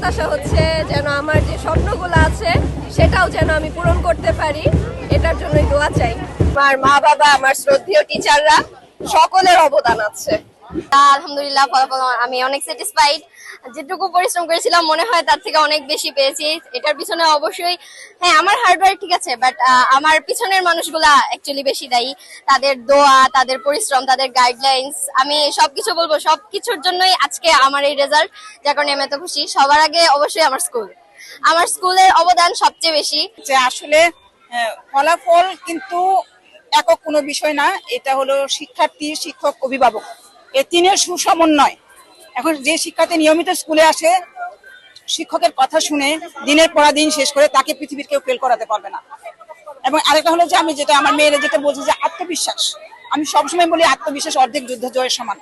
প্রত্যাশা হচ্ছে যেন আমার যে স্বপ্নগুলো আছে সেটাও যেন আমি পূরণ করতে পারি, এটার জন্যই দোয়া চাই। আমার মা বাবা, আমার শ্রদ্ধেয় টিচাররা সকলের অবদান আছে। আলহামদুলিল্লাহ, ফলাফল আমি অনেক স্যাটিসফাইড। যেটুকু পরিশ্রম করেছিলাম মনে হয় তার থেকে অনেক বেশি পেয়েছি। এটার পিছনে অবশ্যই হ্যাঁ আমার হার্ডওয়ার্ক ঠিক আছে, বাট আমার পিছনের মানুষগুলা অ্যাকচুয়ালি বেশি দায়ী। তাদের দোয়া, তাদের পরিশ্রম, তাদের গাইডলাইন্স, আমি সবকিছু বলবো, সবকিছুর জন্যই আজকে আমার এই রেজাল্ট, যার কারণে আমি এত খুশি। সবার আগে অবশ্যই আমার স্কুলের অবদান সবচেয়ে বেশি। যে আসলে ফলাফল কিন্তু একক কোনো বিষয় না, এটা হলো শিক্ষার্থী, শিক্ষক, অভিভাবক, এই তিনের সুসমন্বয়। এখন যে শিক্ষার্থী নিয়মিত স্কুলে আসে, শিক্ষকের কথা শুনে দিনের পর দিন শেষ করে, তাকে পৃথিবীর কেউ ফেল করাতে পারবে না। এবং আরেকটা হলো যে আমি যেটা আমার মেয়েরা যেটা বলছি যে আত্মবিশ্বাস, আমি সবসময় বলি আত্মবিশ্বাস অর্ধেক যুদ্ধ জয়ের সমান।